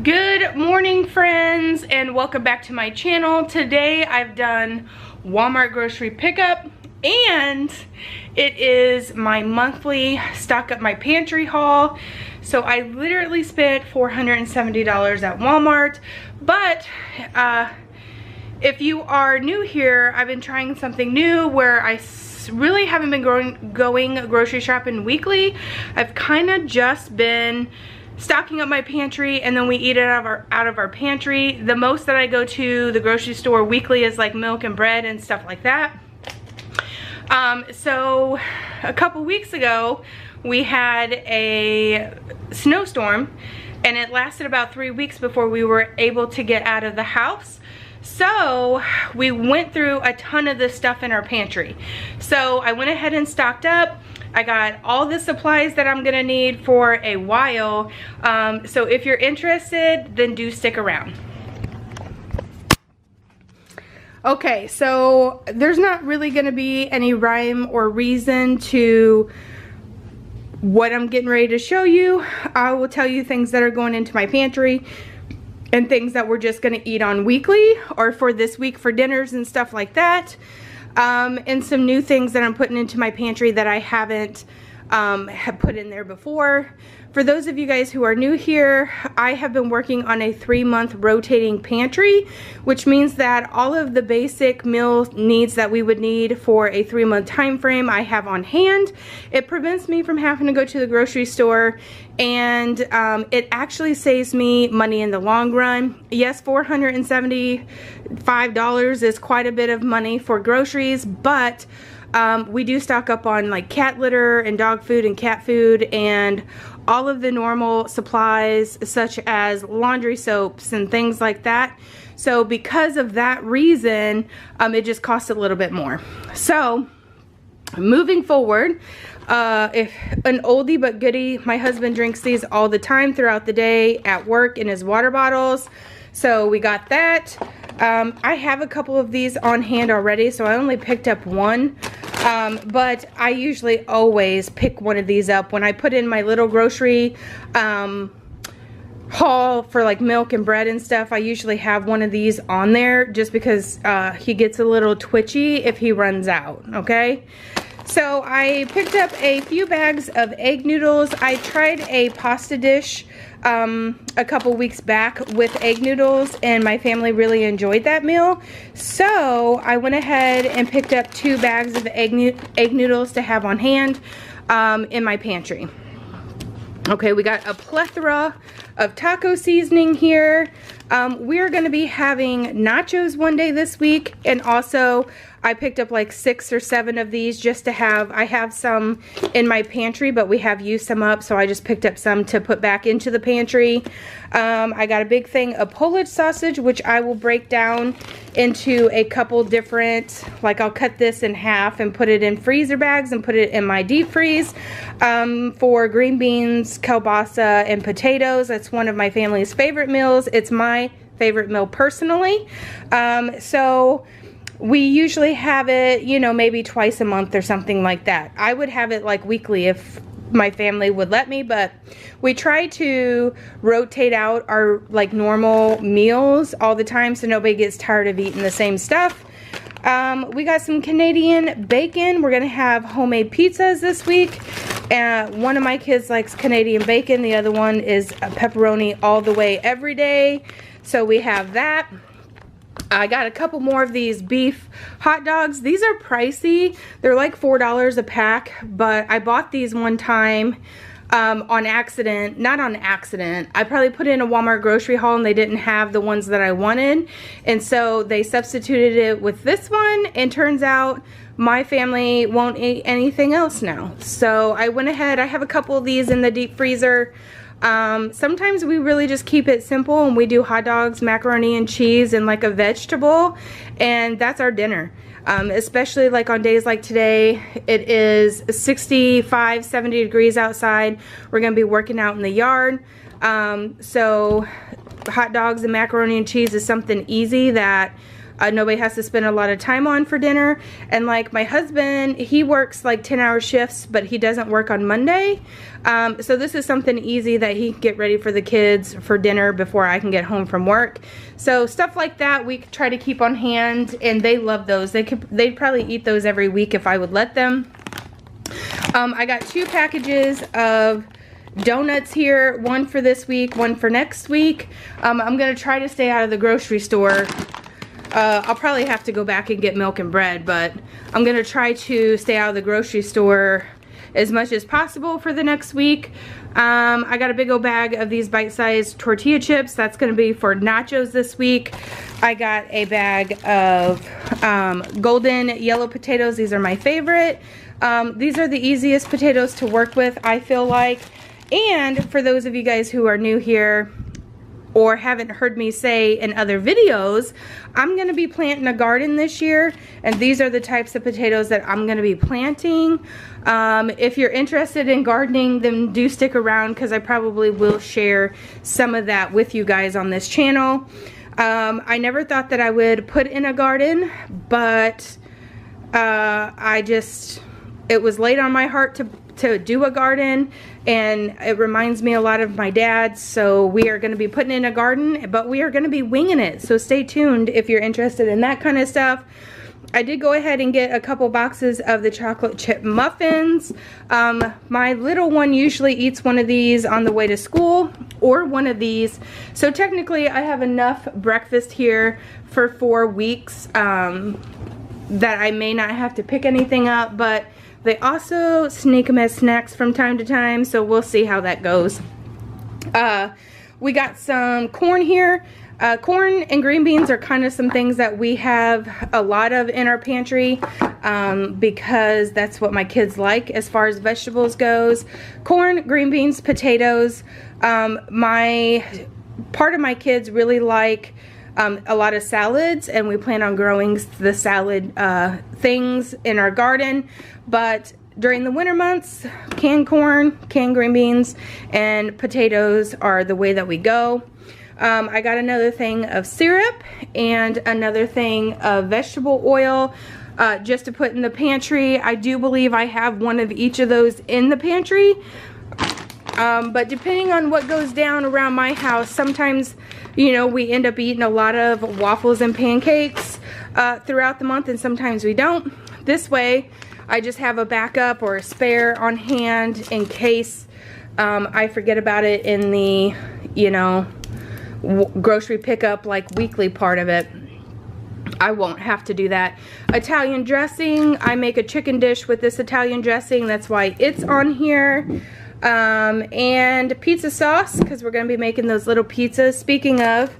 Good morning, friends, and welcome back to my channel. Today I've done Walmart grocery pickup, and it is my monthly stock up my pantry haul. So I literally spent $470 at Walmart, but if you are new here, I've been trying something new where I really haven't been going grocery shopping weekly. I've kind of just been stocking up my pantry, and then we eat it out of our pantry. The most that I go to the grocery store weekly is like milk and bread and stuff like that. So a couple weeks ago we had a snowstorm, and it lasted about 3 weeks before we were able to get out of the house. So we went through a ton of this stuff in our pantry. So I went ahead and stocked up. I got all the supplies that I'm gonna need for a while. So if you're interested, then do stick around. Okay, so there's not really gonna be any rhyme or reason to what I'm getting ready to show you. I will tell you things that are going into my pantry and things that we're just gonna eat on weekly or for this week for dinners and stuff like that. And some new things that I'm putting into my pantry that I haven't have put in there before. For those of you guys who are new here, I have been working on a 3-month rotating pantry, which means that all of the basic meal needs that we would need for a 3-month time frame I have on hand. It prevents me from having to go to the grocery store, and it actually saves me money in the long run. Yes, $475 is quite a bit of money for groceries, but we do stock up on like cat litter and dog food and cat food and all of the normal supplies such as laundry soaps and things like that. So because of that reason, it just costs a little bit more. So moving forward, if an oldie but goodie, my husband drinks these all the time throughout the day at work in his water bottles. So we got that. I have a couple of these on hand already, so I only picked up one. But I usually always pick one of these up when I put in my little grocery haul for like milk and bread and stuff. I usually have one of these on there just because he gets a little twitchy if he runs out, okay? So I picked up a few bags of egg noodles. I tried a pasta dish a couple weeks back with egg noodles, and my family really enjoyed that meal. So I went ahead and picked up 2 bags of egg noodles to have on hand in my pantry. Okay, we got a plethora of taco seasoning here. We're gonna be having nachos one day this week, and also I picked up like 6 or 7 of these just to have. I have some in my pantry, but we have used some up, so I just picked up some to put back into the pantry. I got a big thing of Polish sausage, which I will break down into a couple different, like I'll cut this in half and put it in freezer bags and put it in my deep freeze for green beans, kielbasa, and potatoes. That's one of my family's favorite meals. It's my favorite meal personally. So we usually have it, you know, maybe twice a month or something like that. I would have it like weekly if my family would let me, but we try to rotate out our like normal meals all the time so nobody gets tired of eating the same stuff. We got some Canadian bacon. We're gonna have homemade pizzas this week. One of my kids likes Canadian bacon. The other one is pepperoni all the way every day. So we have that. I got a couple more of these beef hot dogs. These are pricey. They're like $4 a pack, but I bought these one time on accident. Not on accident. I probably put in a Walmart grocery haul and they didn't have the ones that I wanted. And so they substituted it with this one, and turns out my family won't eat anything else now. So I went ahead. I have a couple of these in the deep freezer. Sometimes we really just keep it simple and we do hot dogs, macaroni and cheese, and like a vegetable, and that's our dinner. Especially like on days like today, it is 65, 70 degrees outside. We're gonna be working out in the yard. So hot dogs and macaroni and cheese is something easy that nobody has to spend a lot of time on for dinner. And like my husband, he works like 10-hour shifts, but he doesn't work on Monday. So this is something easy that he can get ready for the kids for dinner before I can get home from work. So stuff like that we try to keep on hand, and they love those. They'd probably eat those every week if I would let them. I got 2 packages of donuts here, one for this week, one for next week. I'm gonna try to stay out of the grocery store. I'll probably have to go back and get milk and bread, but I'm gonna try to stay out of the grocery store as much as possible for the next week. I got a big old bag of these bite-sized tortilla chips. That's gonna be for nachos this week. I got a bag of golden yellow potatoes. These are my favorite. These are the easiest potatoes to work with, I feel like. And for those of you guys who are new here or haven't heard me say in other videos, I'm going to be planting a garden this year, and these are the types of potatoes that I'm going to be planting. If you're interested in gardening, then do stick around, because I probably will share some of that with you guys on this channel. I never thought that I would put in a garden, but it was laid on my heart to do a garden, and it reminds me a lot of my dad. So we are going to be putting in a garden, but we are going to be winging it. So stay tuned if you're interested in that kind of stuff. I did go ahead and get a couple boxes of the chocolate chip muffins. My little one usually eats one of these on the way to school, or one of these. So technically I have enough breakfast here for 4 weeks that I may not have to pick anything up, but they also sneak them as snacks from time to time, so we'll see how that goes. We got some corn here. Corn and green beans are kind of some things that we have a lot of in our pantry, because that's what my kids like as far as vegetables goes. Corn, green beans, potatoes. Part of my kids really like a lot of salads, and we plan on growing the salad things in our garden. But during the winter months, canned corn, canned green beans, and potatoes are the way that we go. I got another thing of syrup and another thing of vegetable oil just to put in the pantry. I do believe I have one of each of those in the pantry. But depending on what goes down around my house, sometimes, you know, we end up eating a lot of waffles and pancakes throughout the month, and sometimes we don't. This way, I just have a backup or a spare on hand in case I forget about it in the, you know, grocery pickup, like weekly part of it. I won't have to do that. Italian dressing. I make a chicken dish with this Italian dressing. That's why it's on here. And pizza sauce, because we're going to be making those little pizzas. Speaking of,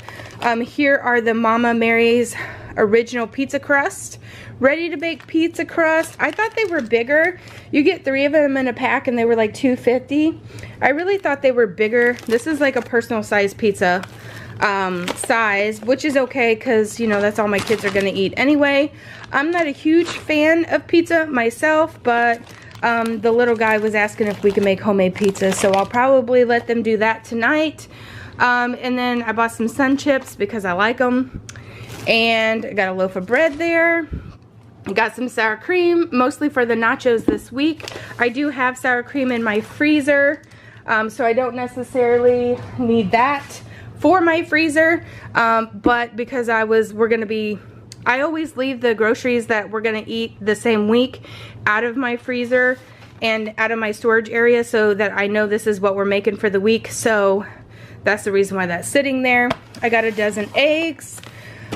here are the Mama Mary's original pizza crust. Ready to bake pizza crust. I thought they were bigger. You get 3 of them in a pack, and they were like $2.50. I really thought they were bigger. This is like a personal size pizza size, which is okay, because, you know, that's all my kids are going to eat anyway. I'm not a huge fan of pizza myself, but the little guy was asking if we could make homemade pizza, so I'll probably let them do that tonight. And then I bought some sun chips because I like them, and I got a loaf of bread there. Got some sour cream, mostly for the nachos this week. I do have sour cream in my freezer, so I don't necessarily need that for my freezer, but because I always leave the groceries that we're gonna eat the same week out of my freezer and out of my storage area, so that I know this is what we're making for the week. So that's the reason why that's sitting there. I got a dozen eggs.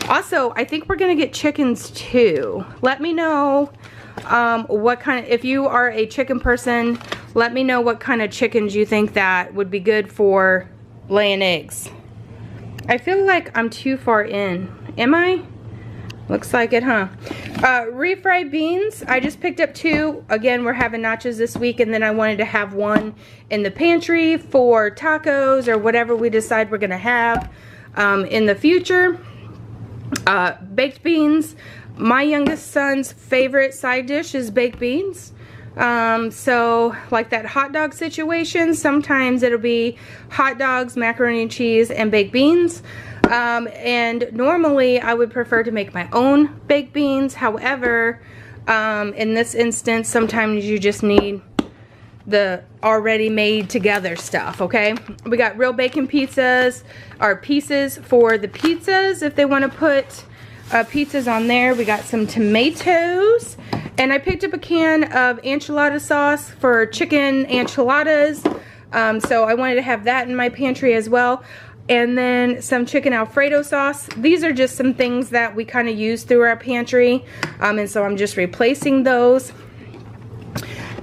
Also, I think we're gonna get chickens too. Let me know what kind of, if you are a chicken person, let me know what kind of chickens you think that would be good for laying eggs. I feel like I'm too far in. Am I? Looks like it, huh? Refried beans. I just picked up 2. Again, we're having nachos this week, and then I wanted to have one in the pantry for tacos or whatever we decide we're gonna have in the future. Baked beans. My youngest son's favorite side dish is baked beans. So like that hot dog situation, sometimes it'll be hot dogs, macaroni and cheese, and baked beans. And normally I would prefer to make my own baked beans. However, in this instance, sometimes you just need the already made together stuff, okay? We got real bacon pizzas, or pieces for the pizzas if they want to put pizzas on there. We got some tomatoes, and I picked up a can of enchilada sauce for chicken enchiladas. So I wanted to have that in my pantry as well. And then some chicken Alfredo sauce. These are just some things that we kind of use through our pantry. And so I'm just replacing those.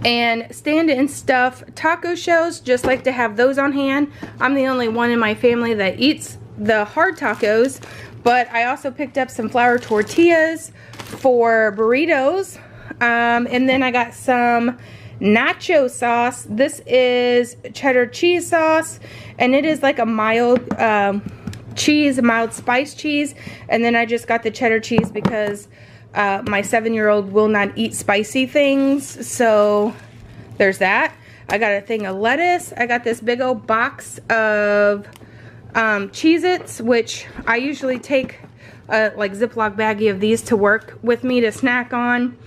And stand-in stuff taco shells, just like to have those on hand. I'm the only one in my family that eats the hard tacos, but I also picked up some flour tortillas for burritos. And then I got some nacho sauce. This is cheddar cheese sauce, and it is like a mild cheese, a mild spice cheese. And then I just got the cheddar cheese because my 7-year-old will not eat spicy things, so there's that. I got a thing of lettuce. I got this big old box of Cheez-Its, which I usually take like Ziploc baggie of these to work with me to snack on.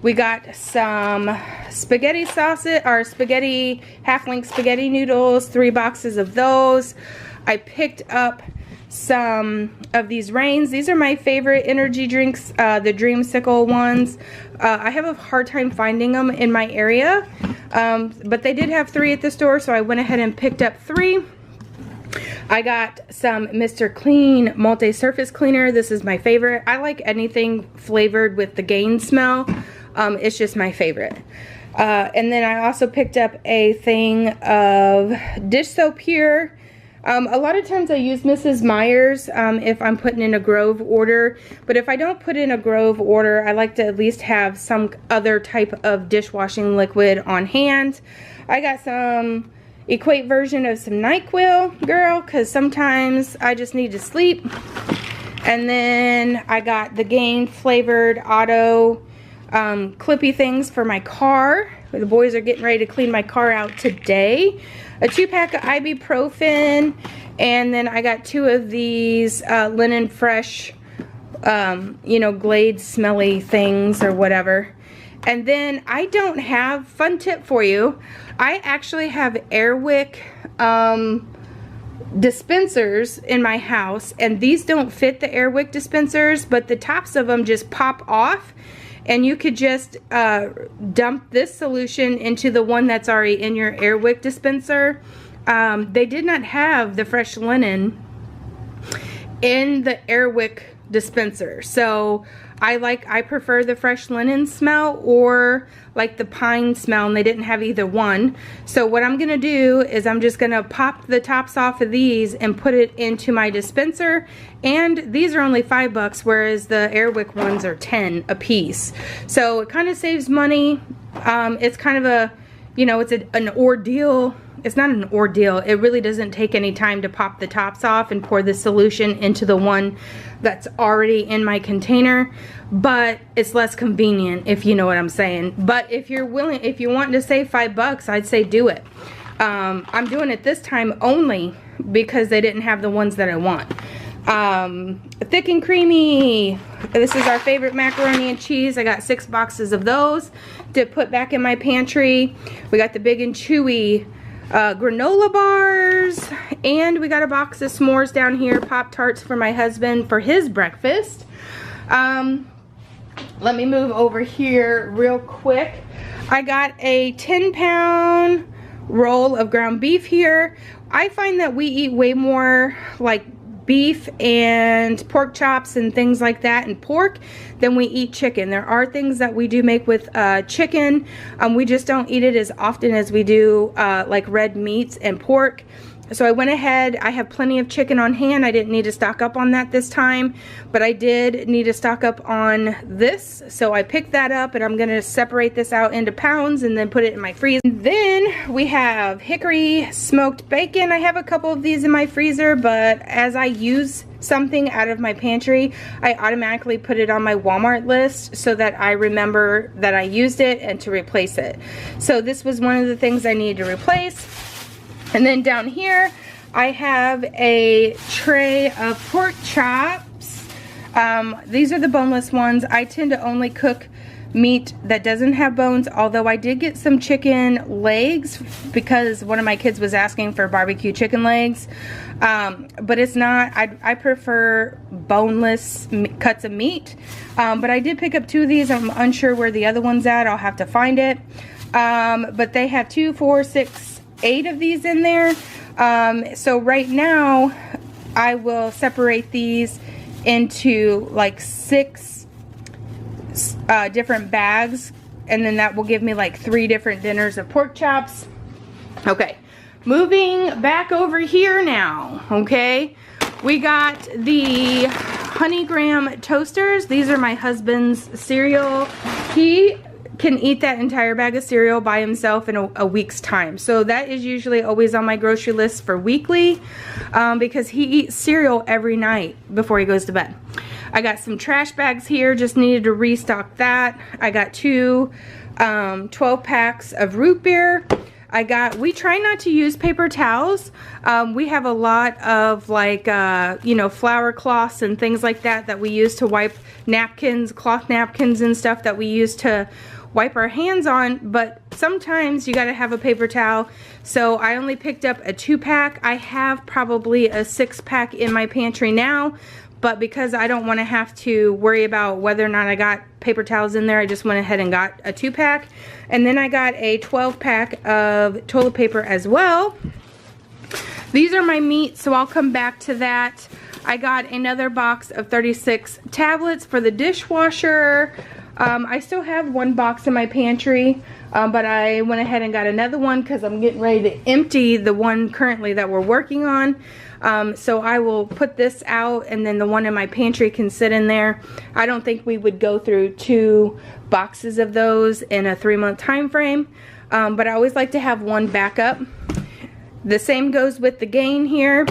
We got some spaghetti sausage, or spaghetti, half-length spaghetti noodles, 3 boxes of those. I picked up some of these Reigns. These are my favorite energy drinks, the Dreamsicle ones. I have a hard time finding them in my area, but they did have 3 at the store, so I went ahead and picked up 3. I got some Mr. Clean multi-surface cleaner. This is my favorite. I like anything flavored with the Gain smell. It's just my favorite. And then I also picked up a thing of dish soap here. A lot of times I use Mrs. Meyer's if I'm putting in a Grove order, but if I don't put in a Grove order, I like to at least have some other type of dishwashing liquid on hand. I got some Equate version of some NyQuil, girl, because sometimes I just need to sleep. And then I got the Gain flavored auto clippy things for my car. The boys are getting ready to clean my car out today. A 2-pack of ibuprofen, and then I got 2 of these Linen Fresh, you know, Glade smelly things or whatever. And then I don't have, fun tip for you, I actually have Airwick dispensers in my house, and these don't fit the Airwick dispensers, but the tops of them just pop off. And you could just dump this solution into the one that's already in your Airwick dispenser. They did not have the fresh linen in the Airwick dispenser. So I prefer the fresh linen smell or like the pine smell, and they didn't have either one. So what I'm gonna do is I'm just gonna pop the tops off of these and put it into my dispenser. And these are only $5, whereas the Airwick ones are 10 a piece. So it kind of saves money. It's kind of a, you know, it's an ordeal. It's not an ordeal. It really doesn't take any time to pop the tops off and pour the solution into the one that's already in my container, but it's less convenient, if you know what I'm saying. But if you're willing, if you want to save $5, I'd say do it. I'm doing it this time only because they didn't have the ones that I want. Thick and creamy. This is our favorite macaroni and cheese. I got 6 boxes of those to put back in my pantry. We got the big and chewy granola bars, and we got a box of s'mores down here, Pop-Tarts for my husband for his breakfast. Let me move over here real quick. I got a 10-pound roll of ground beef here. I find that we eat way more like beef and pork chops and things like that and pork than we eat chicken. There are things that we do make with chicken. We just don't eat it as often as we do like red meats and pork. So I went ahead, I have plenty of chicken on hand. I didn't need to stock up on that this time, but I did need to stock up on this. So I picked that up, and I'm gonna separate this out into pounds and then put it in my freezer. Then we have Hickory smoked bacon. I have a couple of these in my freezer, but as I use something out of my pantry, I automatically put it on my Walmart list so that I remember that I used it and to replace it. So this was one of the things I needed to replace. And then down here, I have a tray of pork chops. These are the boneless ones. I tend to only cook meat that doesn't have bones, although I did get some chicken legs because one of my kids was asking for barbecue chicken legs. But it's not, I prefer boneless cuts of meat. But I did pick up 2 of these. I'm unsure where the other one's at. I'll have to find it. But they have 2, 4, 6, 8 of these in there. So right now I will separate these into like 6 different bags, and then that will give me like 3 different dinners of pork chops. Okay, moving back over here now. Okay, we got the Honey Graham toasters. These are my husband's cereal. He can eat that entire bag of cereal by himself in a week's time. So that is usually always on my grocery list for weekly, because he eats cereal every night before he goes to bed. I got some trash bags here, just needed to restock that. I got 2 12 packs of root beer. We try not to use paper towels. We have a lot of like, you know, flour cloths and things like that we use to wipe napkins, cloth napkins and stuff that we use to wipe our hands on, but sometimes you gotta have a paper towel. So I only picked up a 2-pack. I have probably a 6-pack in my pantry now, but because I don't want to have to worry about whether or not I got paper towels in there, I just went ahead and got a 2-pack. And then I got a 12-pack of toilet paper as well. These are my meat, so I'll come back to that. I got another box of 36 tablets for the dishwasher. I still have 1 box in my pantry, but I went ahead and got another one because I'm getting ready to empty the one currently that we're working on. So I will put this out, and then the one in my pantry can sit in there. I don't think we would go through 2 boxes of those in a 3-month time frame, but I always like to have 1 backup. The same goes with the Gain here.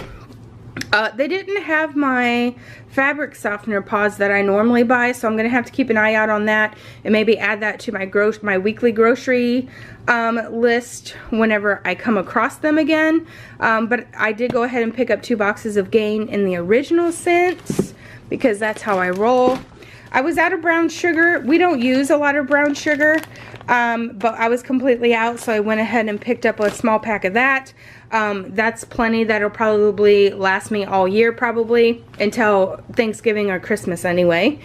They didn't have my fabric softener pods that I normally buy, so I'm gonna have to keep an eye out on that and maybe add that to my weekly grocery list whenever I come across them again. But I did go ahead and pick up 2 boxes of Gain in the original scents because that's how I roll. I was out of brown sugar. We don't use a lot of brown sugar, but I was completely out, so I went ahead and picked up a small pack of that. That's plenty. That'll probably last me all year, probably until Thanksgiving or Christmas anyway.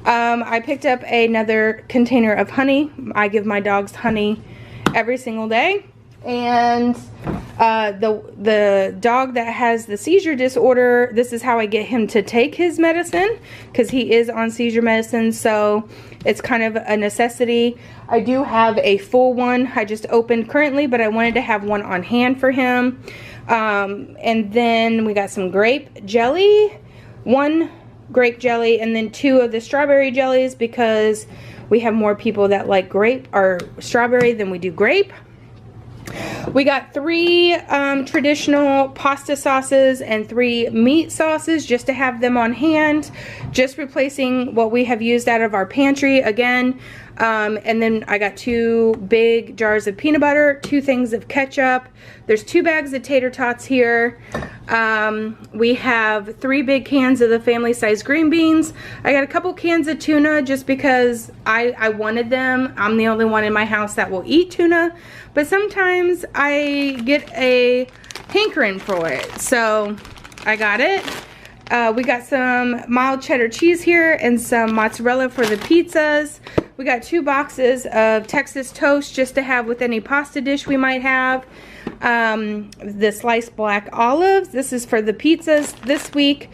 I picked up another container of honey. I give my dogs honey every single day. And the dog that has the seizure disorder, this is how I get him to take his medicine, because he is on seizure medicine, so it's kind of a necessity. I do have a full one I just opened currently, but I wanted to have one on hand for him. And then we got some grape jelly, 1 grape jelly, and then 2 of the strawberry jellies, because we have more people that like grape or strawberry than we do grape. We got 3 traditional pasta sauces and 3 meat sauces just to have them on hand, just replacing what we have used out of our pantry again. And then I got 2 big jars of peanut butter, 2 things of ketchup. There's 2 bags of tater tots here. We have 3 big cans of the family size green beans. I got a couple cans of tuna just because I wanted them. I'm the only one in my house that will eat tuna, but sometimes I get a hankering for it, so I got it. We got some mild cheddar cheese here and some mozzarella for the pizzas. We got 2 boxes of Texas toast just to have with any pasta dish we might have. The sliced black olives. This is for the pizzas this week,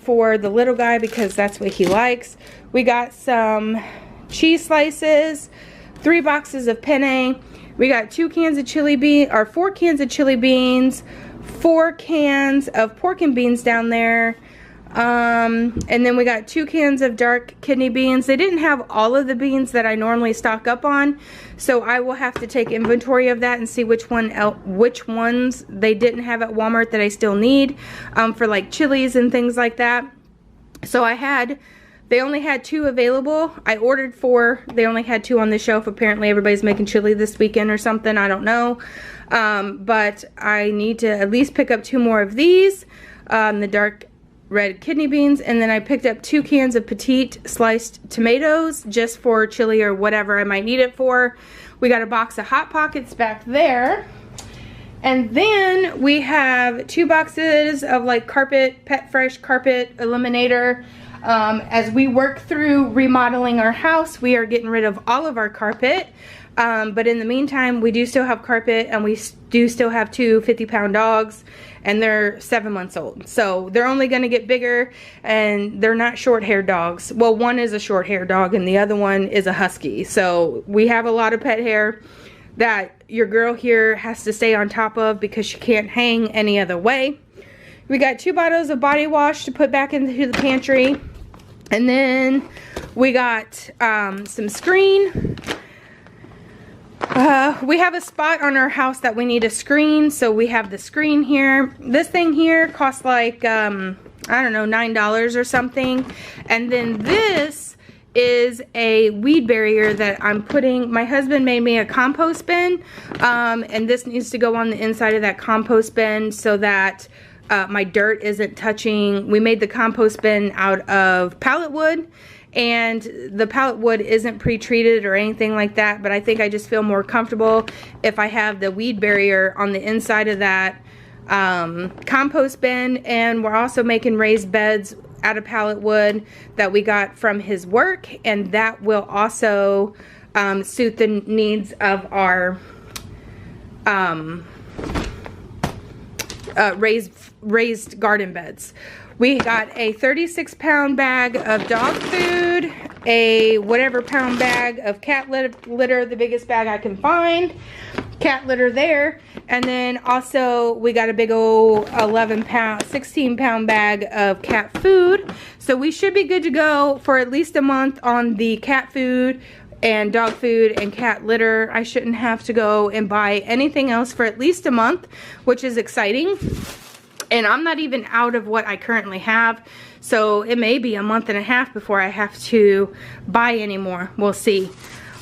for the little guy because that's what he likes. We got some cheese slices, 3 boxes of penne. We got 2 cans of chili beans, or 4 cans of chili beans, 4 cans of pork and beans down there. And then we got 2 cans of dark kidney beans. They didn't have all of the beans that I normally stock up on, so I will have to take inventory of that and see which ones they didn't have at Walmart that I still need, for like chilies and things like that. So I had They only had 2 available. I ordered 4. They only had 2 on the shelf. Apparently everybody's making chili this weekend or something. I don't know. But I need to at least pick up 2 more of these. The dark red kidney beans. And then I picked up 2 cans of petite sliced tomatoes just for chili or whatever I might need it for. We got a box of Hot Pockets back there. And then we have 2 boxes of like carpet, Pet Fresh carpet eliminator. As we work through remodeling our house, we are getting rid of all of our carpet. But in the meantime, we do still have carpet, and we do still have 2 50-pound dogs, and they're 7 months old. So they're only going to get bigger, and they're not short-haired dogs. Well, one is a short-haired dog, and the other one is a husky. So we have a lot of pet hair that your girl here has to stay on top of because she can't hang any other way. We got 2 bottles of body wash to put back into the pantry. And then we got some screen. We have a spot on our house that we need a screen, so we have the screen here. This thing here costs like, I don't know, $9 or something. And then this is a weed barrier that I'm putting. My husband made me a compost bin, and this needs to go on the inside of that compost bin so that my dirt isn't touching. We made the compost bin out of pallet wood, and the pallet wood isn't pre-treated or anything like that, but I think I just feel more comfortable if I have the weed barrier on the inside of that compost bin. And we're also making raised beds out of pallet wood that we got from his work, and that will also suit the needs of our raised garden beds. We got a 36-pound bag of dog food, a whatever pound bag of cat litter, the biggest bag I can find, cat litter there, and then also we got a big old 16-pound bag of cat food. So we should be good to go for at least a month on the cat food and dog food and cat litter. I shouldn't have to go and buy anything else for at least a month, which is exciting. And I'm not even out of what I currently have, so it may be a month and a half before I have to buy any more. We'll see.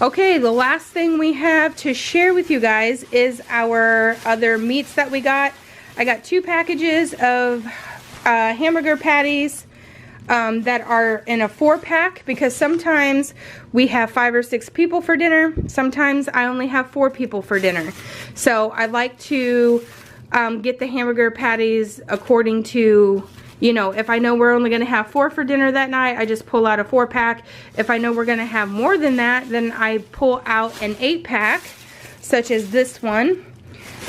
Okay, the last thing we have to share with you guys is our other meats that we got. I got 2 packages of hamburger patties that are in a 4-pack, because sometimes we have 5 or 6 people for dinner. Sometimes I only have 4 people for dinner. So I like to get the hamburger patties according to, you know, if I know we're only going to have 4 for dinner that night, I just pull out a 4-pack. If I know we're going to have more than that, then I pull out an 8-pack, such as this one.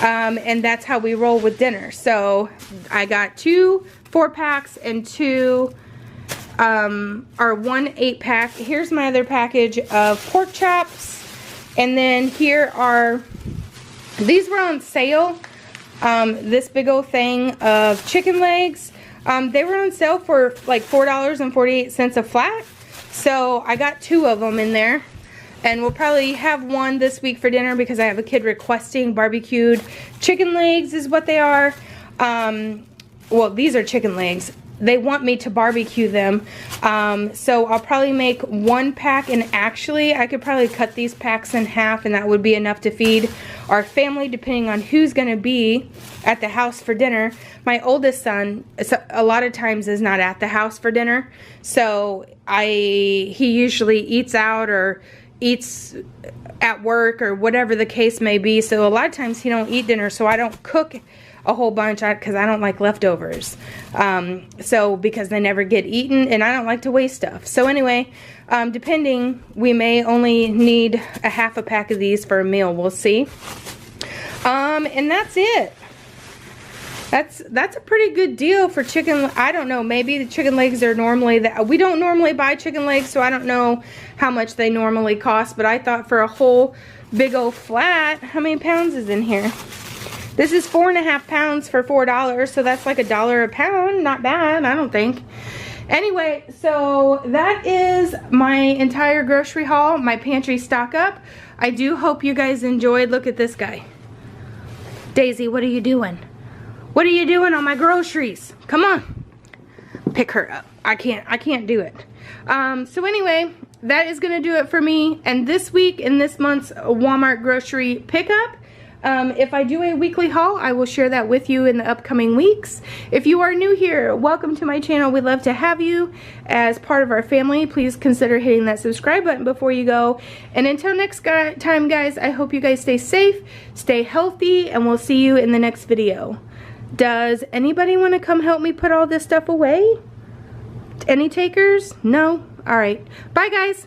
And that's how we roll with dinner. So I got 2 4-packs and 2 1 8-pack. Here's my other package of pork chops. And then here are, these were on sale. This big old thing of chicken legs. They were on sale for like $4.48 a flat. So I got 2 of them in there. And we'll probably have 1 this week for dinner because I have a kid requesting barbecued chicken legs is what they are. Well, these are chicken legs. They want me to barbecue them. So I'll probably make 1 pack, and actually I could probably cut these packs in half, and that would be enough to feed our family depending on who's going to be at the house for dinner. My oldest son a lot of times is not at the house for dinner, so he usually eats out or eats at work or whatever the case may be. So a lot of times he don't eat dinner, so I don't cook a whole bunch because I don't like leftovers. So because they never get eaten, and I don't like to waste stuff. So anyway, depending, we may only need a half a pack of these for a meal. We'll see. And that's it. That's a pretty good deal for chicken. I don't know, maybe the chicken legs are normally that we don't normally buy chicken legs, so I don't know how much they normally cost, but I thought for a whole big old flat, how many pounds is in here? This is 4.5 pounds for $4, so that's like $1 a pound. Not bad, I don't think. Anyway, so that is my entire grocery haul, my pantry stock up. I do hope you guys enjoyed. Look at this guy. Daisy, what are you doing? What are you doing on my groceries? Come on. pick her up. I can't do it. So anyway, that is gonna do it for me. And this week in this month's Walmart grocery pickup, if I do a weekly haul, I will share that with you in the upcoming weeks. If you are new here, welcome to my channel. We'd love to have you as part of our family. Please consider hitting that subscribe button before you go. And until next time, guys, I hope you guys stay safe, stay healthy, and we'll see you in the next video. Does anybody want to come help me put all this stuff away? Any takers? No? All right. Bye, guys.